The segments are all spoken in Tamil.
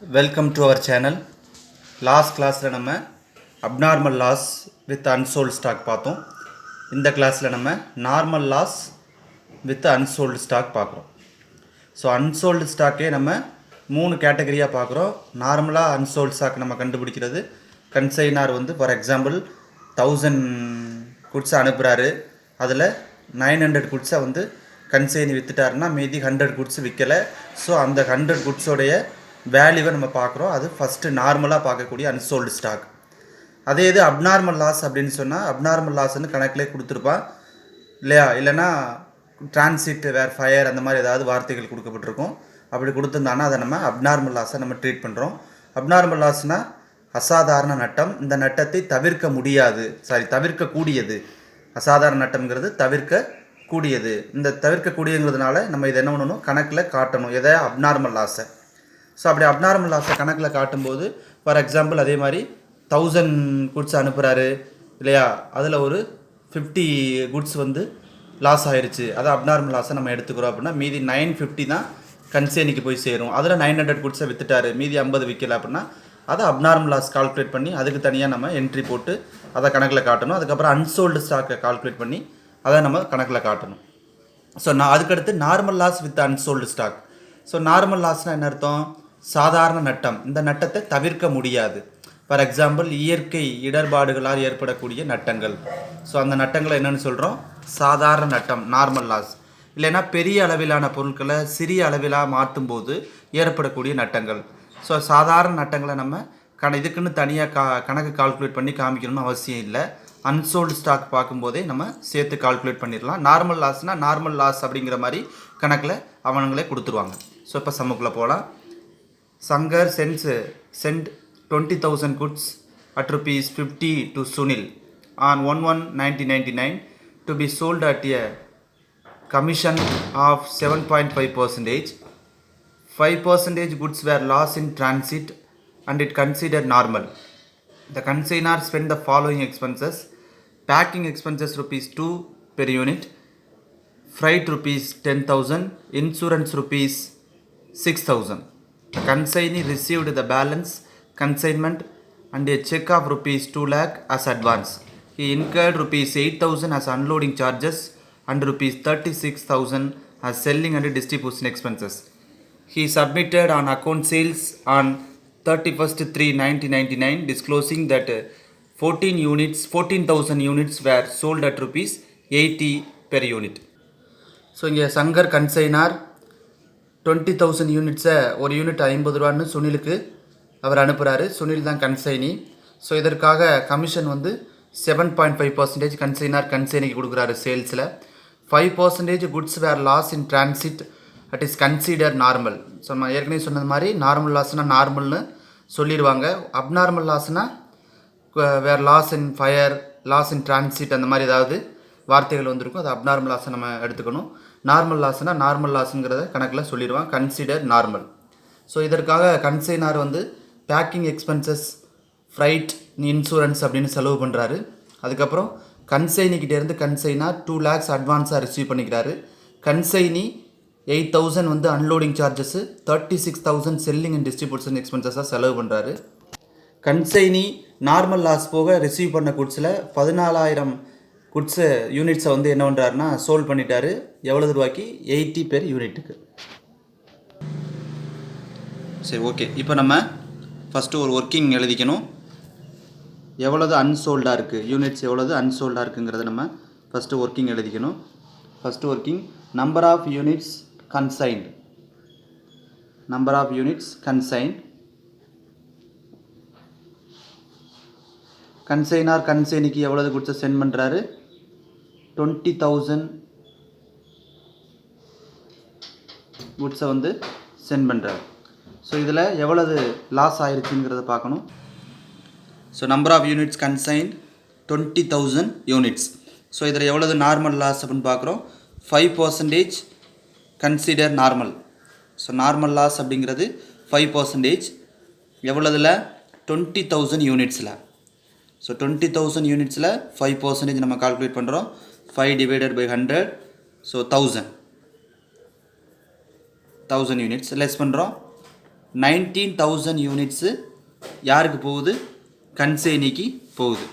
Welcome to our channel. Last classல நம்ம abnormal loss with unsold stock பார்த்தோம். இந்த கிளாஸ்ல நம்ம normal loss with unsold stock பார்க்குறோம். ஸோ unsold ஸ்டாக்கே நம்ம 3 கேட்டகரியாக பார்க்குறோம். நார்மலாக unsold stock நம்ம கண்டுபிடிக்கிறது கன்சைனார் வந்து ஃபார் எக்ஸாம்பிள் 1000 குட்ஸை அனுப்புகிறாரு, அதில் 900 குட்ஸை வந்து கன்சைனி விற்றுட்டாருன்னா மீதி 100 குட்ஸ் விற்கலை. ஸோ அந்த 100 குட்ஸோடைய வேல்யூவை நம்ம பார்க்குறோம். அது ஃபஸ்ட்டு நார்மலாக பார்க்கக்கூடிய அன்சோல்டு ஸ்டாக். அதே இது அப்நார்மல் லாஸ் அப்படின்னு சொன்னால் அப்நார்மல் லாஸ்ன்னு கணக்கிலே கொடுத்துருப்பான் இல்லையா, இல்லைனா டிரான்சிட் வேர் ஃபயர் அந்த மாதிரி ஏதாவது வார்த்தைகள் கொடுக்கப்பட்டிருக்கும். அப்படி கொடுத்துருந்தாங்கன்னா அதை நம்ம அப்நார்மல் லாஸை நம்ம ட்ரீட் பண்ணுறோம். அப்நார்மல் லாஸ்னால் அசாதாரண நட்டம். இந்த நட்டத்தை தவிர்க்கக்கூடியது. அசாதாரண நட்டம்ங்கிறது தவிர்க்கக்கூடியது. இந்த தவிர்க்கக்கூடியங்கிறதுனால நம்ம இதை என்ன பண்ணணும், கணக்கில் காட்டணும் எதை, அப்நார்மல் லாஸை. ஸோ அப்படி அப்நார்மல் லாஸை கணக்கில் காட்டும்போது ஃபார் எக்ஸாம்பிள் அதே மாதிரி 1000 குட்ஸ் அனுப்புகிறாரு இல்லையா, அதில் ஒரு 50 குட்ஸ் வந்து லாஸ் ஆயிடுச்சு, அதை அப்நார்மல் லாஸை நம்ம எடுத்துக்கிறோம் அப்படின்னா மீதி 950 தான் கன்சேனிக்கு போய் சேரும். அதில் 900 குட்ஸை விற்றுட்டாரு, மீதி 50 விற்கல அப்படின்னா அதை அப்நார்மல் லாஸ் கால்குலேட் பண்ணி அதுக்கு தனியாக நம்ம என்ட்ரி போட்டு அதை கணக்கில் காட்டணும். அதுக்கப்புறம் அன்சோல்டு ஸ்டாக்கை கால்குலேட் பண்ணி அதை நம்ம கணக்கில் காட்டணும். ஸோ அதுக்கடுத்து normal loss with unsold stock. So normal லாஸ்னால் என்ன அர்த்தம், சாதாரண நட்டம். இந்த நட்டத்தை தவிர்க்க முடியாது. ஃபார் எக்ஸாம்பிள் இயற்கை இடர்பாடுகளால் ஏற்படக்கூடிய நட்டங்கள். ஸோ அந்த நட்டங்களை என்னென்னு சொல்கிறோம், சாதாரண நட்டம், நார்மல் லாஸ். இல்லைன்னா பெரிய அளவிலான பொருட்களை சிறிய அளவிலாக மாற்றும் போது ஏற்படக்கூடிய நட்டங்கள். ஸோ சாதாரண நட்டங்களை நம்ம இதுக்குன்னு தனியாக கணக்கு கால்குலேட் பண்ணி காமிக்கணும்னு அவசியம் இல்லை. அன்சோல்டு ஸ்டாக் பார்க்கும்போதே நம்ம சேர்த்து கால்குலேட் பண்ணிடலாம். நார்மல் லாஸ்னால் நார்மல் லாஸ் அப்படிங்கிற மாதிரி கணக்கில் அவனுங்களே கொடுத்துருவாங்க. ஸோ இப்போ சம்முக்குள்ளே போகலாம். Sangar sent 20,000 goods at rupees 50 to Sunil on 1/1/1999 to be sold at a commission of 7.5%. 5% goods were lost in transit and it considered normal. The consignor spent the following expenses: packing expenses rupees 2 per unit, freight rupees 10,000, insurance rupees 6,000. Consignee received the balance consignment and a check of rupees 2 lakh as advance. He incurred rupees 8,000 as unloading charges and rupees 36,000 as selling and distribution expenses. He submitted on account sales on 31/3/1999 disclosing that 14,000 units were sold at rupees 80 per unit. So இங்கே சங்கர் கன்சைனார் 20,000 யூனிட்ஸை ஒரு யூனிட் 50 ரூபான்னு சுனிலுக்கு அவர் அனுப்புகிறாரு. சுனில் தான் கன்சைனி. ஸோ இதற்காக கமிஷன் வந்து 7.5% கன்சைனிக்கு கொடுக்குறாரு சேல்ஸில். 5% goods where loss in transit at is consider normal. So நம்ம ஏற்கனவே சொன்னது மாதிரி நார்மல் லாஸ்னால் நார்மல்னு சொல்லிடுவாங்க. அப்நார்மல் லாஸ்னால் where loss in fire, loss in transit அந்த மாதிரி ஏதாவது வார்த்தைகள் வந்திருக்கும், அது அப்நார்மல் லாஸை நம்ம எடுத்துக்கணும். நார்மல் லாஸ்னால் நார்மல் லாஸுங்கிறத கணக்கில் சொல்லிடுவான், கன்சிடர் நார்மல். ஸோ இதற்காக கன்சைனார் வந்து பேக்கிங் எக்ஸ்பென்சஸ், ஃப்ரைட், இன்சூரன்ஸ் அப்படின்னு செலவு பண்ணுறாரு. அதுக்கப்புறம் கன்சைனிக்கிட்டேருந்து கன்சைனார் 2 lakhs அட்வான்ஸாக ரிசீவ் பண்ணிக்கிறாரு. கன்சைனி 8,000 வந்து unloading charges, 36,000 selling and distribution எக்ஸ்பென்சஸாக செலவு பண்ணுறாரு. கன்சைனி நார்மல் லாஸ் போக ரிசீவ் பண்ண குட்ஸில் 14,000 குட்ஸு யூனிட்ஸை வந்து என்ன பண்ணுறாருன்னா சோல்ட் பண்ணிட்டாரு. எவ்வளவு ரூபாய்க்கு, 80 பேர் யூனிட்டுக்கு. சரி, ஓகே. இப்போ நம்ம ஃபஸ்ட்டு ஒரு ஒர்க்கிங் எழுதிக்கணும். எவ்வளவு அன்சோல்டாக இருக்குது, யூனிட்ஸ் எவ்வளவு அன்சோல்டாக இருக்குங்கிறத நம்ம ஃபஸ்ட்டு ஒர்க்கிங் எழுதிக்கணும். First working number of units consigned. Number of units consigned. Consignor கன்சைனிக்கு எவ்வளவு குட்ஸை சென்ட் பண்ணுறாரு, 20,000 குட்ஸை வந்து சென்ட் பண்ணுறாரு. ஸோ இதில் எவ்வளவு லாஸ் ஆயிருச்சுங்கிறத பார்க்கணும். So number of units consigned 20,000 units. So இதில் எவ்வளவு நார்மல் லாஸ் அப்படின்னு பார்க்குறோம், 5% consider normal. So normal loss அப்படிங்கிறது 5%. எவ்வளோதில், 20,000 யூனிட்ஸில். ஸோ 20,000 யூனிட்ஸில் 5% நம்ம கால்குலேட் பண்ணுறோம். 5 divided by 100, so 1000 units less பண்ணுறோம். 19,000 யூனிட்ஸு யாருக்கு போகுது? கன்சைனிக்கு போகுது.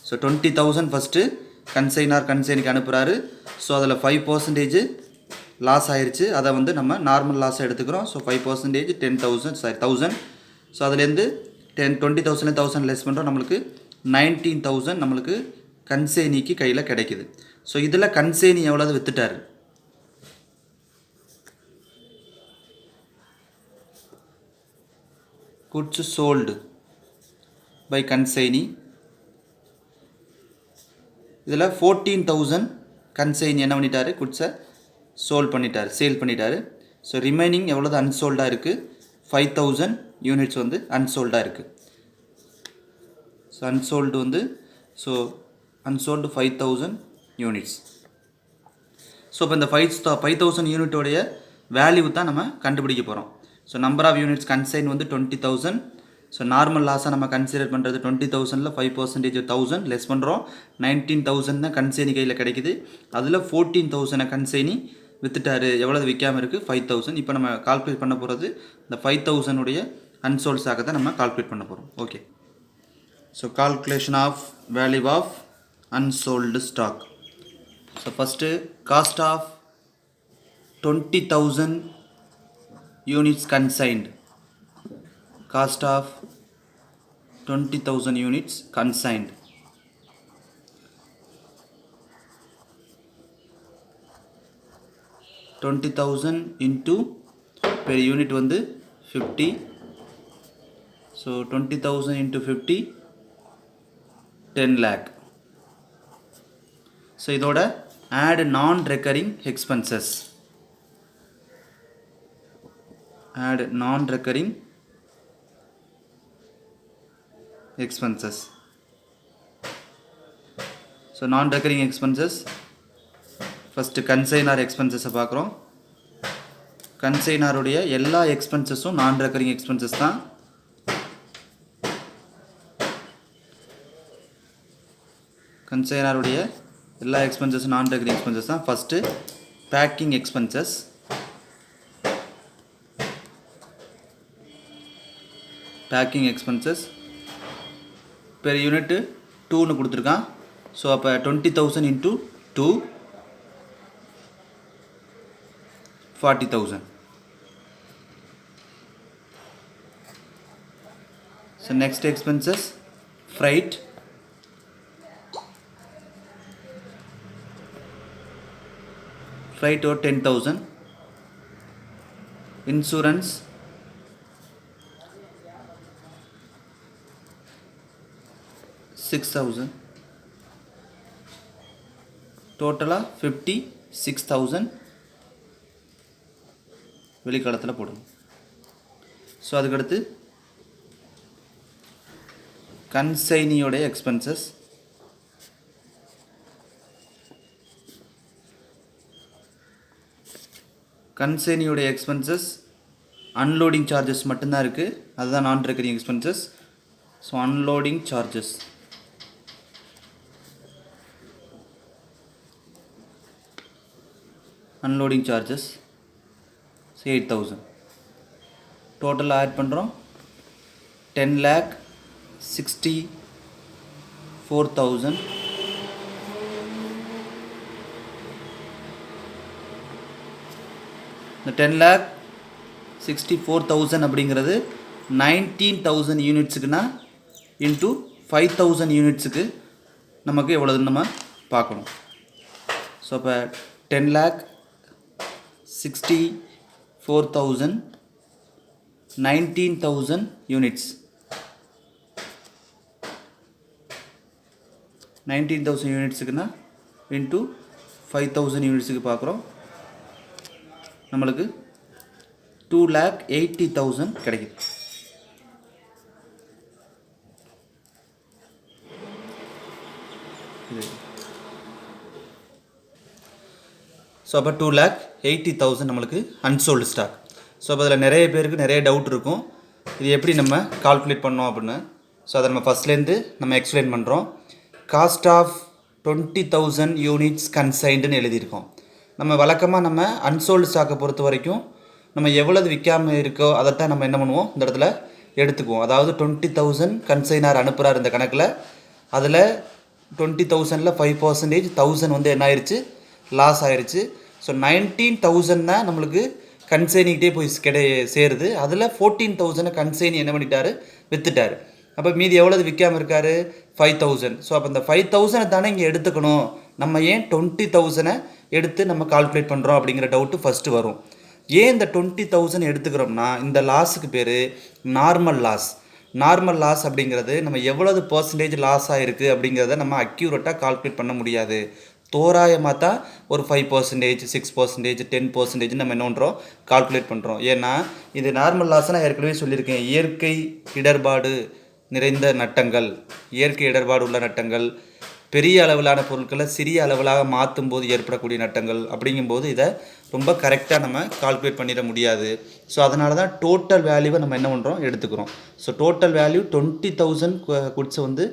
ஸோ 20,000 ஃபஸ்ட்டு கன்சைனிக்கு அனுப்புகிறாரு. ஸோ அதில் 5% லாஸ் ஆயிடுச்சு. அதை வந்து நம்ம நார்மல் லாஸை எடுத்துக்கிறோம். ஸோ 5% 10,000. ஸோ அதுலேருந்து 20,000 1000 லெஸ் பண்ணுறோம். நம்மளுக்கு 19,000 நம்மளுக்கு கன்சைனிக்கு கையில் கிடைக்குது. ஸோ இதில் கன்சைனி எவ்வளவு விற்றுட்டார்? goods sold by consignee. இதில் 14,000 கன்சைனி என்ன பண்ணிட்டாரு? குட்ஸை சேல் பண்ணிட்டாரு. ஸோ ரிமைனிங் எவ்வளோது அன்சோல்டாக இருக்குது? 5,000 யூனிட்ஸ் வந்து அன்சோல்டாக இருக்குது. So unsold 5,000 units. ஸோ இப்போ இந்த 5,000 யூனிட்டோடைய வேல்யூ தான் நம்ம கண்டுபிடிக்க போகிறோம். So number of units consign வந்து 20,000. ஸோ நார்மல் லாஸாக நம்ம கன்சிடர் பண்ணுறது 20,000ல் 5% 1,000 லெஸ் பண்ணுறோம். 19,000 தான் கன்சைனி கையில் கிடைக்குது. அதில் 14,000 கன்சைனி விற்றுட்டாரு. எவ்வளவு விற்காமல் இருக்குது? 5,000. இப்போ நம்ம கால்குலேட் பண்ண போகிறது இந்த 5,000 அன்சோல்ட்ஸாக தான் நம்ம கால்குலேட் பண்ண போகிறோம். Okay. So calculation of value of unsold stock. So first cost of 20,000 units consigned. Cost of 20,000 units consigned. $20,000 into per unit வந்து 50. So 20,000 into 50 10 lakh. So இதோட add non-recurring expenses. Add non-recurring expenses. So non-recurring expenses first consignor expenses பார்க்குறோம். கன்சைனருடைய எல்லா எக்ஸ்பென்சஸும் non-recurring expenses தான். கன்சைனருடைய எல்லா எக்ஸ்பென்சஸும் non-recurring expenses தான். First packing expenses. Packing expenses per unit 2ன்னு கொடுத்துருக்கான். ஸோ அப்போ 20,000 into 2 40,000. So next expenses freight. Freight ஒரு 10,000. இன்சூரன்ஸ் 6,000. டோட்டலாக 56,000 வெளிக்காலத்தில் போடணும். ஸோ அதுக்கடுத்து கன்சைனியோடைய எக்ஸ்பென்சஸ். கன்சைனியோடைய எக்ஸ்பென்சஸ் அன்லோடிங் சார்ஜஸ் மட்டும்தான் இருக்குது. அதுதான் நான் recurring expenses. So unloading charges unloading charges 8,000. total add பண்ணுறோம் 10,64,000. இந்த 10,64,000 அப்படிங்கிறது 19,000 யூனிட்ஸுக்குன்னா இன்ட்டு 5,000 யூனிட்ஸுக்கு நமக்கு எவ்வளோதுன்னு நம்ம பார்க்கணும். ஸோ இப்போ 10,64,000 19,000 யூனிட்ஸ். 19,000 யூனிட்ஸுக்குன்னா இன்ட்டு 5,000 யூனிட்ஸுக்கு பார்க்குறோம். நம்மளுக்கு 2,80,000 கிடைக்குது. ஸோ அப்போ 2,80,000 நம்மளுக்கு அன்சோல்டு ஸ்டாக். ஸோ அப்போ அதில் நிறைய பேருக்கு நிறைய டவுட் இருக்கும், இது எப்படி நம்ம கால்குலேட் பண்ணோம் அப்படின்னு. ஸோ அதை நம்ம ஃபஸ்ட்லேருந்து நம்ம எக்ஸ்பிளைன் பண்ணுறோம். காஸ்ட் ஆஃப் 20,000 யூனிட்ஸ் கன்சைன்டுன்னு எழுதியிருக்கோம். நம்ம வழக்கமாக நம்ம அன்சோல்டு ஸ்டாக்கை பொறுத்த வரைக்கும் நம்ம எவ்வளவு விற்காமல் இருக்கோ அதைத்தான் நம்ம என்ன பண்ணுவோம் இந்த இடத்துல எடுத்துக்குவோம். அதாவது 20,000 கன்சைனர் அனுப்புகிறார் இந்த கணக்கில். அதில் 20,000ல் 5% 1000 வந்து என்ன ஆயிடுச்சு, லாஸ் ஆயிடுச்சு. ஸோ 19,000 தான் நம்மளுக்கு கன்சைனிக்கிட்டே போய் சேருது. அதில் 14,000 கன்சைனி என்ன பண்ணிட்டாரு, விற்றுட்டார். அப்போ மீதி எவ்வளவு விற்காமல் இருக்காரு, 5,000. ஸோ அப்போ இந்த 5,000 தானே இங்கே எடுத்துக்கணும், நம்ம ஏன் 20,000 எடுத்து நம்ம கால்குலேட் பண்ணுறோம் அப்படிங்கிற டவுட்டு ஃபஸ்ட்டு வரும். ஏன் இந்த 20,000 எடுத்துக்கிறோம்னா இந்த லாஸுக்கு பேர் நார்மல் லாஸ். நார்மல் லாஸ் அப்படிங்கிறது நம்ம எவ்வளவு பர்சன்டேஜ் லாஸ் ஆகிருக்கு அப்படிங்கிறத நம்ம அக்யூரேட்டாக கால்குலேட் பண்ண முடியாது. தோராயமாக தான் ஒரு 5%, 6%, 10% நம்ம என்ன பண்ணுறோம், கால்குலேட் பண்ணுறோம். ஏன்னா இது நார்மல் லாஸ் நான் ஏற்கனவே சொல்லியிருக்கேன். இயற்கை இடர்பாடு நிறைந்த நட்டங்கள், இயற்கை இடர்பாடு உள்ள நட்டங்கள், பெரிய அளவிலான பொருட்களை சிறிய அளவிலாக மாற்றும் போது ஏற்படக்கூடிய நட்டங்கள். அப்படிங்கும்போது இதை ரொம்ப கரெக்டாக நம்ம கால்குலேட் பண்ணிட முடியாது. ஸோ அதனால தான் டோட்டல் வேல்யூவை நம்ம என்ன பண்ணுறோம், எடுத்துக்கிறோம். ஸோ டோட்டல் வேல்யூ 20,000 குட்ஸை வந்து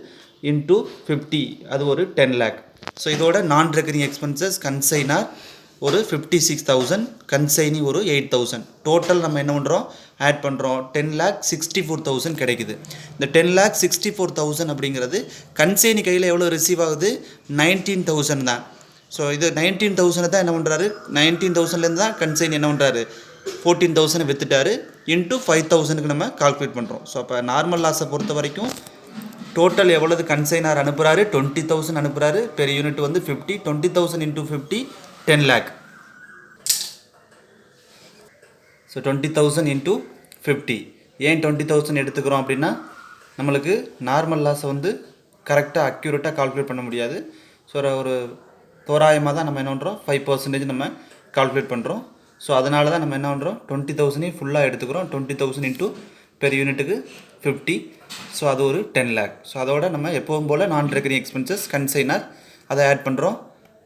இன்ட்டு 50, அது ஒரு 10 lakh. ஸோ இதோட நான் ரெக்கரிங் எக்ஸ்பென்சஸ் கன்சைனார் ஒரு 56,000, கன்சைனி ஒரு 8,000. டோட்டல் நம்ம என்ன பண்ணுறோம், ஆட் பண்ணுறோம். 10,64,000 கிடைக்குது. இந்த 10,64,000 அப்படிங்கிறது கன்சைனி கையில் எவ்வளோ ரிசீவ் ஆகுது, 19,000 தான். ஸோ இது 19,000 தான் என்ன பண்ணுறாரு, 19,000லேருந்து தான் கன்சைனி என்ன பண்ணுறாரு, 14,000 விற்றுட்டாரு. இன்ட்டு 5,000க்கு நம்ம கால்குலேட் பண்ணுறோம். ஸோ அப்போ நார்மல் லாஸை பொறுத்த வரைக்கும் டோட்டல் எவ்வளவு கன்சைனார் அனுப்புகிறாரு, 20,000 அனுப்புகிறாரு. பெர் யூனிட் வந்து 50. 20,000 இன்ட்டு 50 10 lakh. So 20,000 into 50. ஏன் 20,000 எடுத்துக்கிறோம் அப்படின்னா நம்மளுக்கு நார்மல் லாஸை வந்து கரெக்டாக அக்யூரேட்டாக கால்குலேட் பண்ண முடியாது. ஸோ ஒரு தோராயமாக தான் நம்ம என்ன பண்ணுறோம், 5% நம்ம கால்குலேட் பண்ணுறோம். ஸோ அதனால தான் நம்ம என்ன பண்ணுறோம், 20,000 ஃபுல்லாக எடுத்துக்கிறோம். 20,000 இன்ட்டு பெர் யூனிட்டுக்கு 50. ஸோ அது ஒரு 10 lakh. ஸோ அதோட நம்ம எப்பவும் போல் நான் ரெக்கரிங் எக்ஸ்பென்சஸ் கன்சைனர் அதை ஆட் பண்ணுறோம்.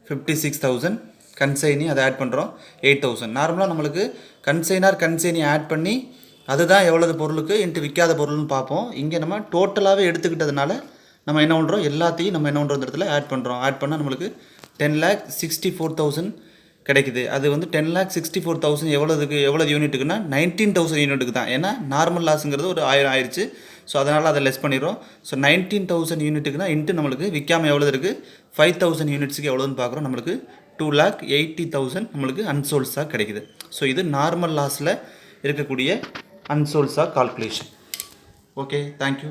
56,000 கன்சைனி அதை ஆட் பண்ணுறோம். 8,000. நார்மலாக நம்மளுக்கு கன்சைனி ஆட் பண்ணி அதுதான் எவ்வளவு பொருளுக்கு இன்ட்டு விற்காத பொருள்னு பார்ப்போம். இங்கே நம்ம டோட்டலாகவே எடுத்துக்கிட்டதுனால நம்ம என்ன பண்ணுறோம், எல்லாத்தையும் நம்ம என்ன பண்ணுறோம், இந்த இடத்துல ஆட் பண்ணுறோம். ஆட் பண்ணால் நம்மளுக்கு 10,64,000 கிடைக்குது. அது வந்து 10,64,000 எவ்வளவு யூனிட்டுக்குன்னா 19,000 யூனிட்டுக்கு தான். ஏன்னா நார்மல் லாஸுங்கிறது ஒரு 1000 ஆயிடுச்சு. ஸோ அதனால் அதை லெஸ் பண்ணிடுறோம். ஸோ 19,000 யூனிட்டுக்குனா இன்ட்டு நம்மளுக்கு விற்காமல் எவ்வளோ இருக்குது, 5,000 யூனிட்ஸுக்கு எவ்வளோன்னு பார்க்குறோம். நம்மளுக்கு 2,80,000 நம்மளுக்கு அன்சோல்ஸாக கிடைக்குது. ஸோ இது நார்மல் லாஸில் இருக்கக்கூடிய அன்சோல்ஸாக கால்குலேஷன். Okay, thank you.